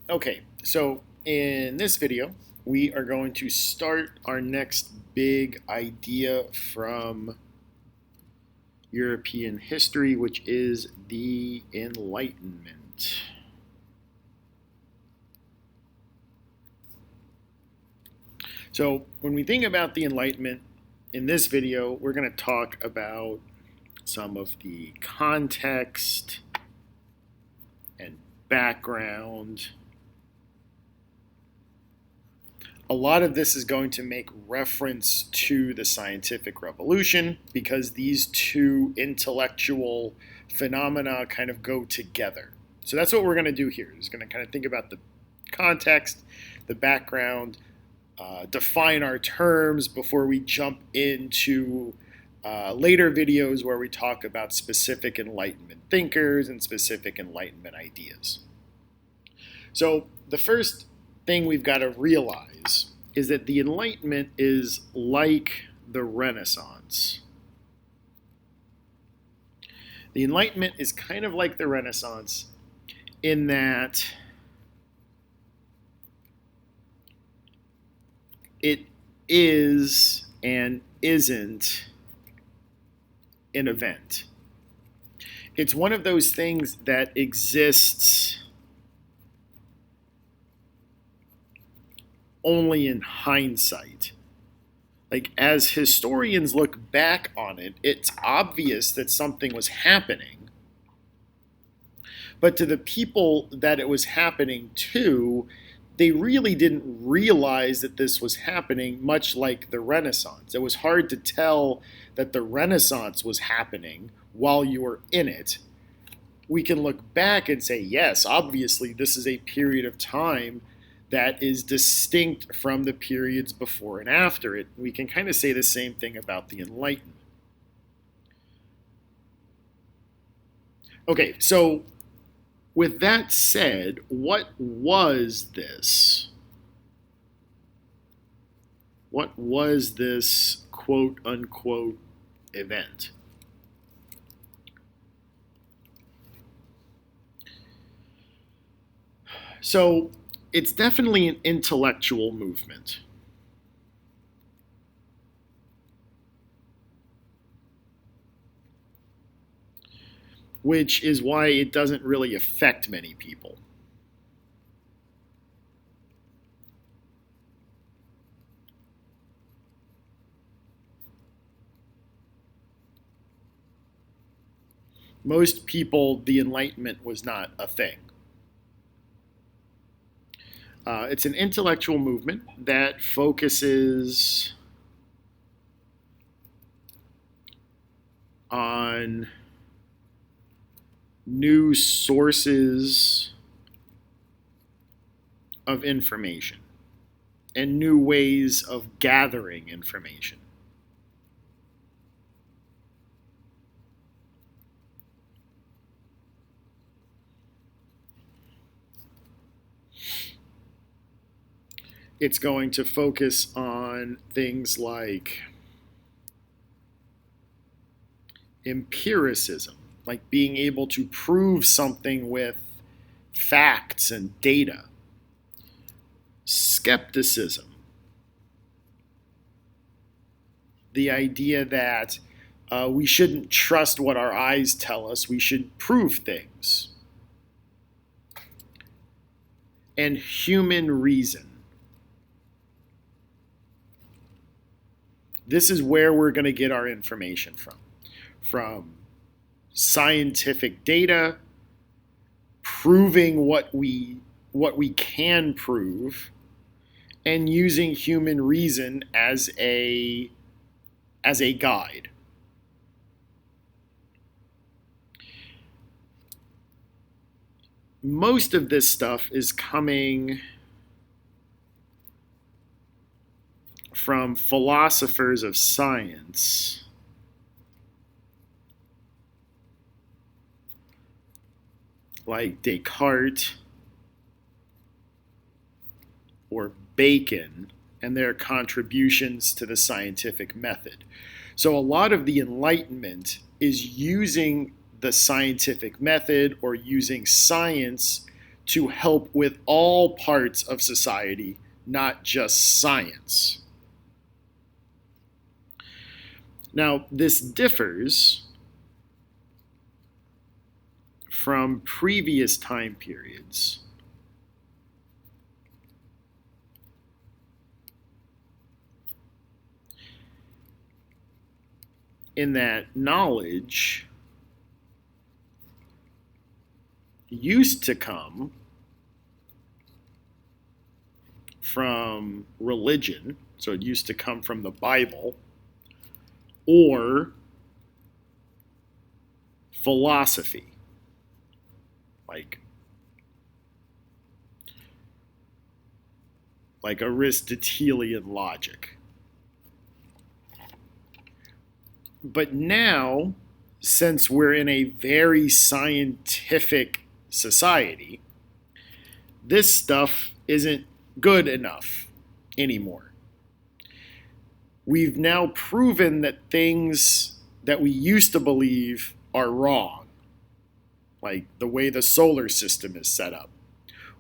Okay, so in this video, we are going to start our next big idea from European history, which is the Enlightenment. So when we think about the Enlightenment, in this video, we're going to talk about some of the context and background. A lot of this is going to make reference to the scientific revolution because these two intellectual phenomena kind of go together. So that's what we're going to do here. Is going to kind of think about the context, the background, define our terms before we jump into later videos where we talk about specific Enlightenment thinkers and specific Enlightenment ideas. So the first thing we've got to realize is that the Enlightenment is like the Renaissance. The Enlightenment is kind of like the Renaissance in that it is and isn't an event. It's one of those things that exists only in hindsight. Like, as historians look back on it, it's obvious that something was happening. But to the people that it was happening to, they really didn't realize that this was happening, much like the Renaissance. It was hard to tell that the Renaissance was happening while you were in it. We can look back and say, yes, obviously, this is a period of time that is distinct from the periods before and after it. We can kind of say the same thing about the Enlightenment. Okay, so with that said, what was this? What was this quote unquote event? So it's definitely an intellectual movement. Which is why it doesn't really affect many people. Most people, the Enlightenment was not a thing. It's an intellectual movement that focuses on new sources of information and new ways of gathering information. It's going to focus on things like empiricism, like being able to prove something with facts and data. Skepticism, the idea that we shouldn't trust what our eyes tell us, we should prove things. And human reason. This is where we're going to get our information from scientific data, proving what we can prove, and using human reason as a guide. Most of this stuff is coming from philosophers of science like Descartes or Bacon and their contributions to the scientific method. So a lot of the Enlightenment is using the scientific method or using science to help with all parts of society, not just science. Now, this differs from previous time periods in that knowledge used to come from religion, so it used to come from the Bible, or philosophy, like Aristotelian logic. But now, since we're in a very scientific society, this stuff isn't good enough anymore. We've now proven that things that we used to believe are wrong, like the way the solar system is set up,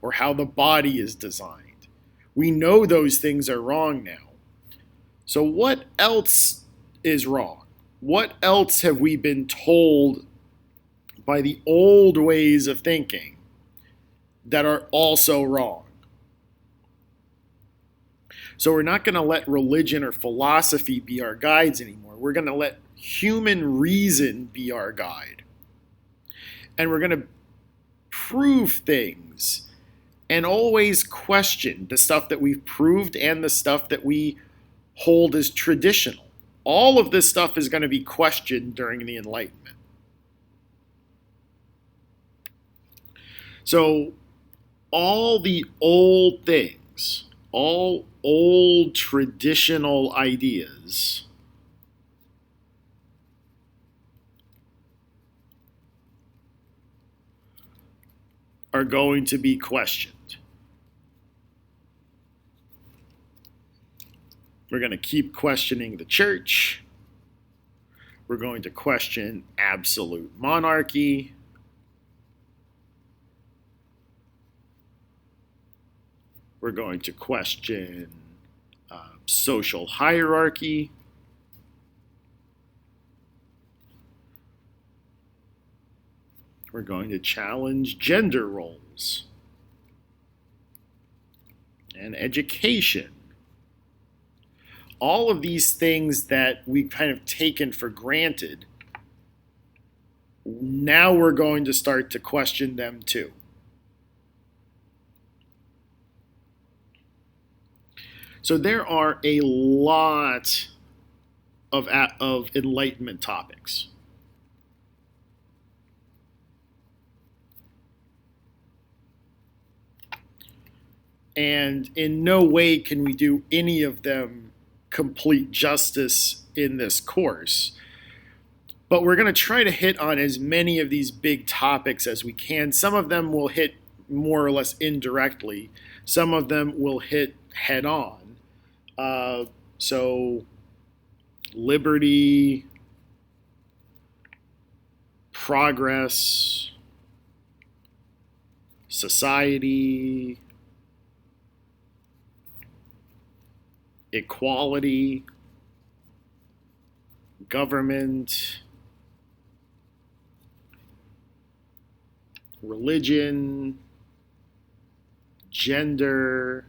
or how the body is designed. We know those things are wrong now. So what else is wrong? What else have we been told by the old ways of thinking that are also wrong? So we're not going to let religion or philosophy be our guides anymore. We're going to let human reason be our guide. And we're going to prove things and always question the stuff that we've proved and the stuff that we hold as traditional. All of this stuff is going to be questioned during the Enlightenment. So all the old things, all old traditional ideas are going to be questioned. We're going to keep questioning the church. We're going to question absolute monarchy. We're going to question social hierarchy. We're going to challenge gender roles and education. All of these things that we've kind of taken for granted, now we're going to start to question them too. So there are a lot of Enlightenment topics. And in no way can we do any of them complete justice in this course. But we're going to try to hit on as many of these big topics as we can. Some of them will hit more or less indirectly. Some of them will hit head on. So liberty, progress, society, equality, government, religion, gender,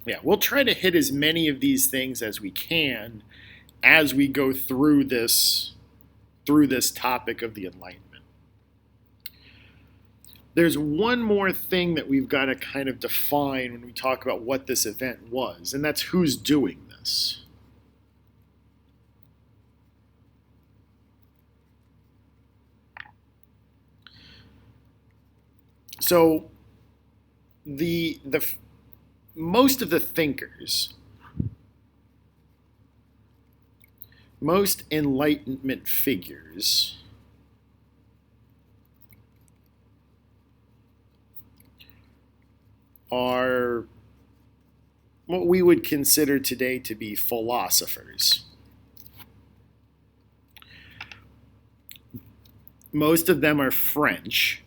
yeah, we'll try to hit as many of these things as we can as we go through this topic of the Enlightenment. There's one more thing that we've got to kind of define when we talk about what this event was, and that's who's doing this. So the most of the thinkers, most Enlightenment figures are what we would consider today to be philosophers. Most of them are French.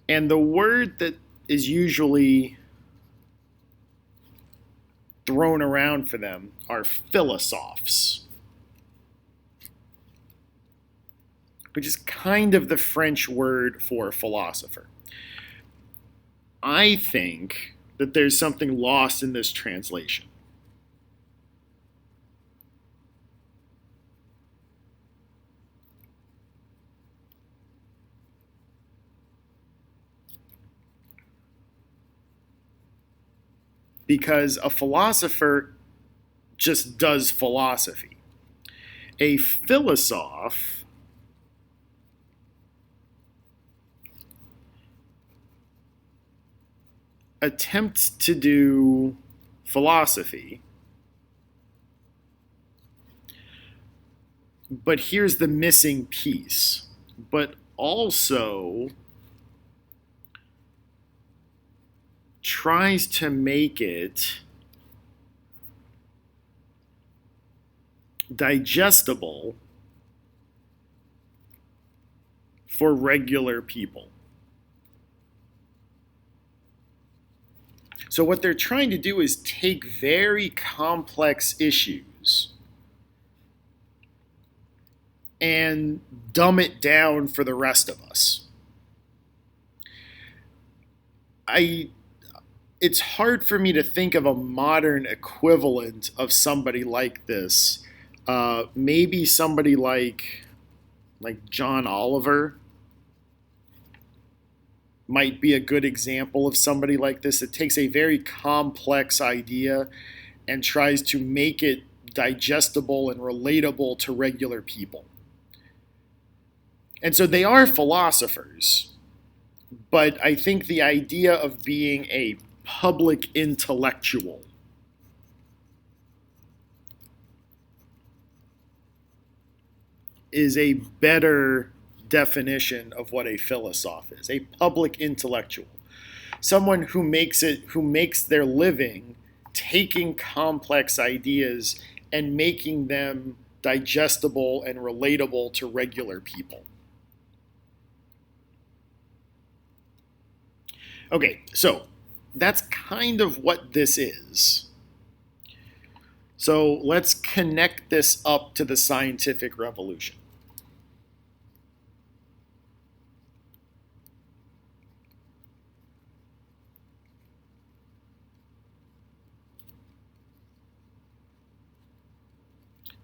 And the word that is usually thrown around for them are philosophes, which is kind of the French word for philosopher. I think that there's something lost in this translation. Because a philosopher just does philosophy. A philosophe attempts to do philosophy, but here's the missing piece, but also tries to make it digestible for regular people. So what they're trying to do is take very complex issues and dumb it down for the rest of us. It's hard for me to think of a modern equivalent of somebody like this. Maybe somebody like John Oliver might be a good example of somebody like this. It takes a very complex idea and tries to make it digestible and relatable to regular people. And so they are philosophers, but I think the idea of being a public intellectual is a better definition of what a philosophe is. A public intellectual, someone who makes their living taking complex ideas and making them digestible and relatable to regular people. Okay, so that's kind of what this is. So let's connect this up to the scientific revolution.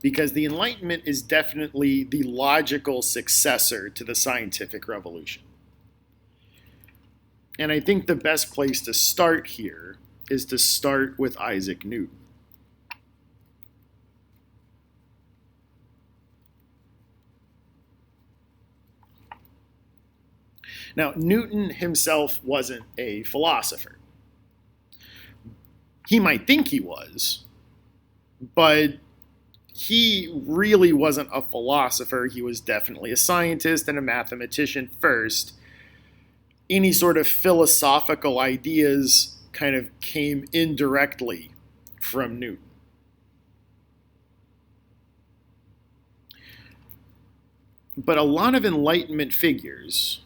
Because the Enlightenment is definitely the logical successor to the scientific revolution. And I think the best place to start here is to start with Isaac Newton. Now, Newton himself wasn't a philosopher. He might think he was, but he really wasn't a philosopher. He was definitely a scientist and a mathematician first. Any sort of philosophical ideas kind of came indirectly from Newton. But a lot of Enlightenment figures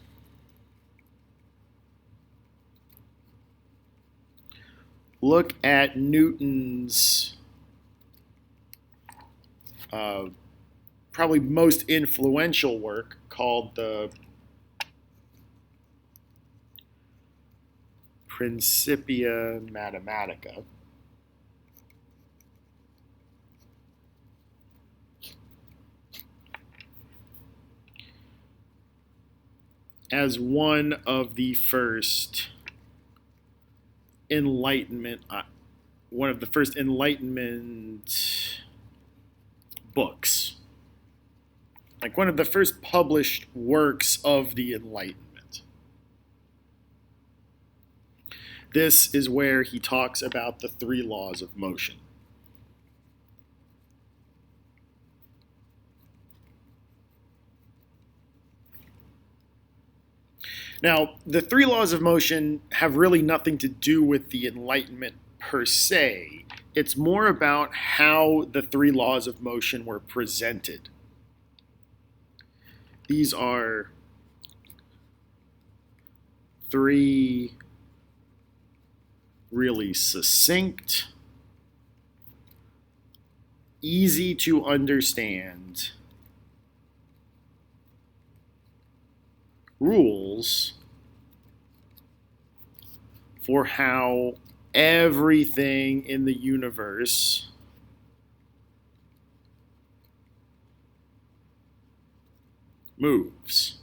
look at Newton's probably most influential work called the Principia Mathematica. As one of the first Enlightenment books. Like one of the first published works of the Enlightenment. This is where he talks about the three laws of motion. Now, the three laws of motion have really nothing to do with the Enlightenment per se. It's more about how the three laws of motion were presented. These are three really succinct, easy to understand rules for how everything in the universe moves.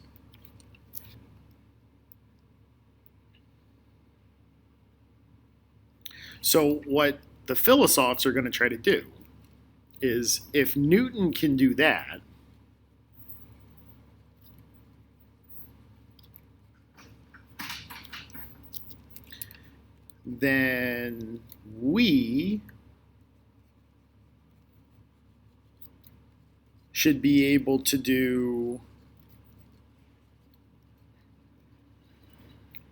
So what the philosophes are going to try to do is, if Newton can do that, then we should be able to do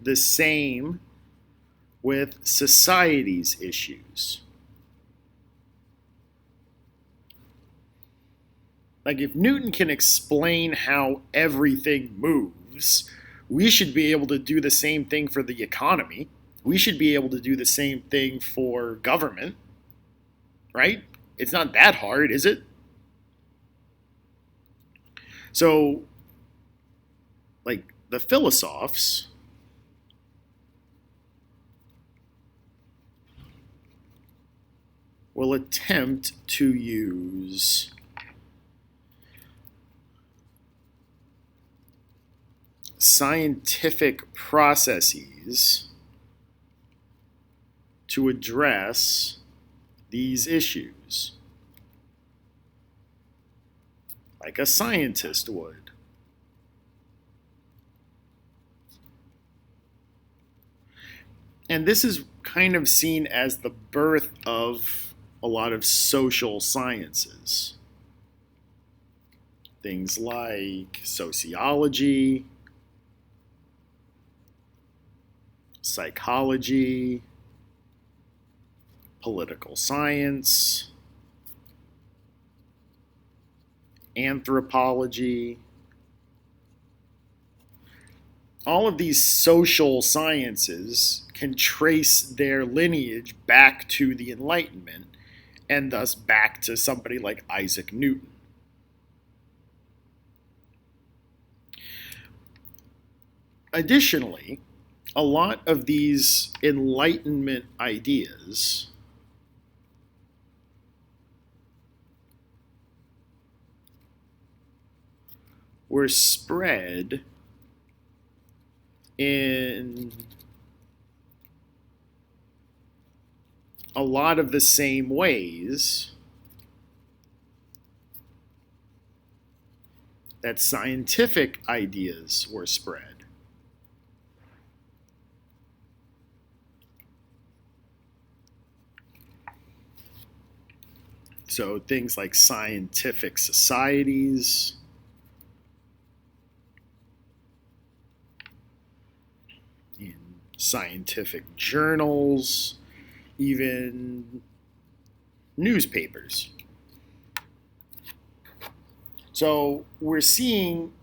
the same with society's issues. Like, if Newton can explain how everything moves, we should be able to do the same thing for the economy. We should be able to do the same thing for government, right? It's not that hard, is it? So, like, the philosophes will attempt to use scientific processes to address these issues, like a scientist would. And this is kind of seen as the birth of a lot of social sciences. Things like sociology, psychology, political science, anthropology. All of these social sciences can trace their lineage back to the Enlightenment, and thus back to somebody like Isaac Newton. Additionally, a lot of these Enlightenment ideas were spread in a lot of the same ways that scientific ideas were spread. So things like scientific societies, in scientific journals, even newspapers. So we're seeing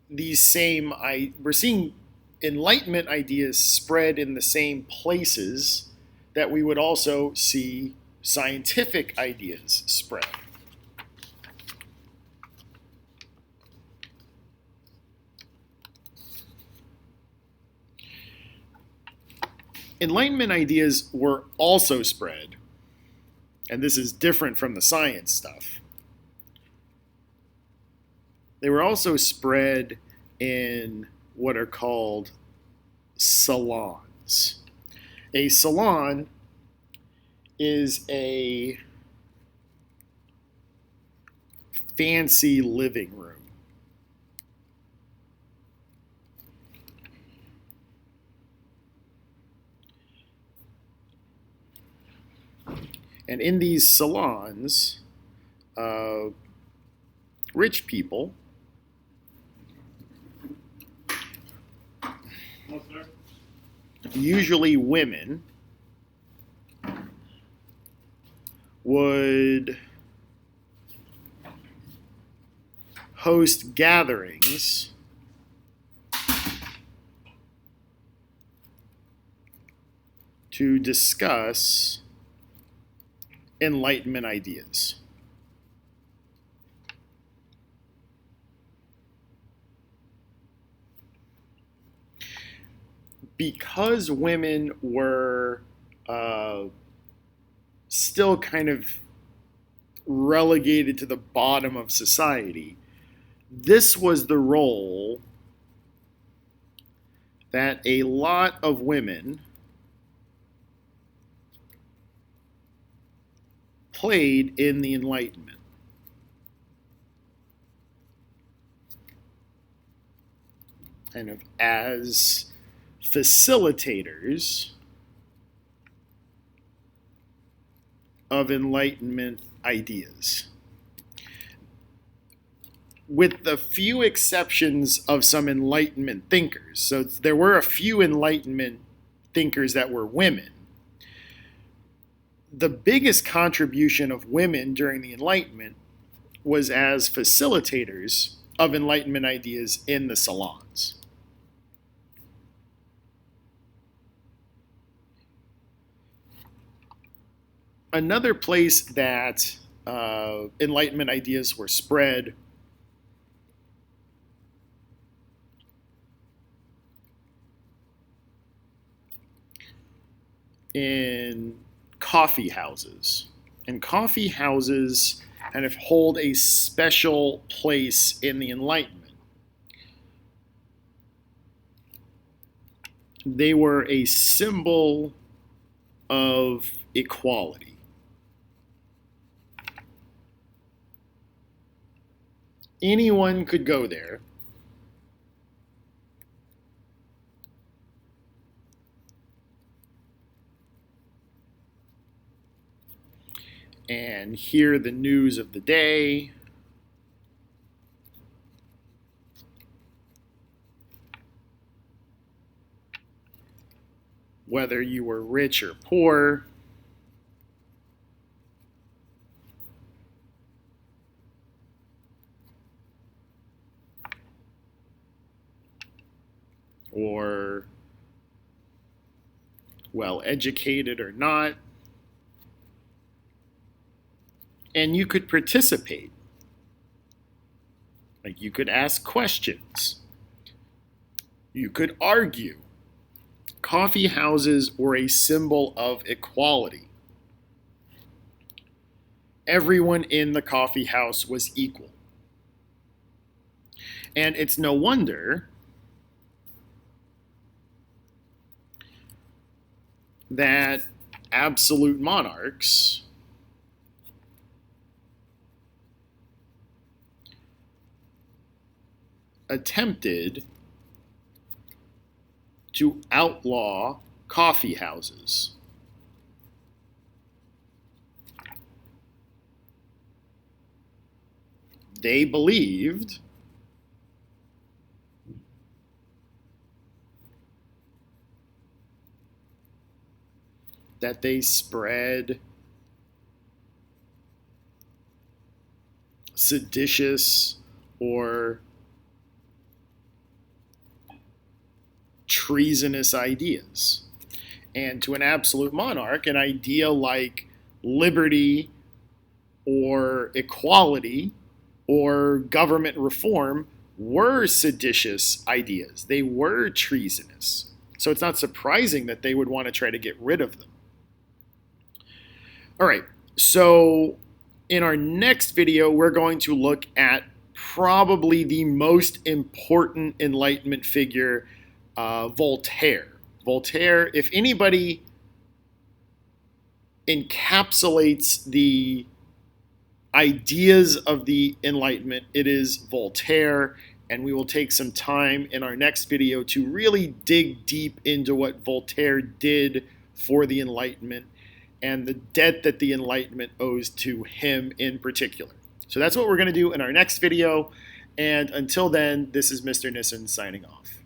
we're seeing Enlightenment ideas spread in the same places that we would also see scientific ideas spread. Enlightenment ideas were also spread, and this is different from the science stuff. They were also spread in what are called salons. A salon is a fancy living room. And in these salons, rich people usually women, would host gatherings to discuss Enlightenment ideas. Because women were still kind of relegated to the bottom of society, this was the role that a lot of women played in the Enlightenment. Kind of as facilitators of Enlightenment ideas. With the few exceptions of some Enlightenment thinkers. So there were a few Enlightenment thinkers that were women. The biggest contribution of women during the Enlightenment was as facilitators of Enlightenment ideas in the salons. Another place that Enlightenment ideas were spread in coffee houses. And coffee houses kind of hold a special place in the Enlightenment. They were a symbol of equality. Anyone could go there. And hear the news of the day. Whether you were rich or poor. Or well educated or not. And you could participate. Like you could ask questions. You could argue. Coffee houses were a symbol of equality. Everyone in the coffee house was equal. And it's no wonder that absolute monarchs attempted to outlaw coffee houses. They believed that they spread seditious or treasonous ideas. And to an absolute monarch, an idea like liberty or equality or government reform were seditious ideas. They were treasonous. So it's not surprising that they would want to try to get rid of them. All right, so in our next video, we're going to look at probably the most important Enlightenment figure, Voltaire. Voltaire, if anybody encapsulates the ideas of the Enlightenment, it is Voltaire, and we will take some time in our next video to really dig deep into what Voltaire did for the Enlightenment and the debt that the Enlightenment owes to him in particular. So that's what we're going to do in our next video, and until then, this is Mr. Nissen signing off.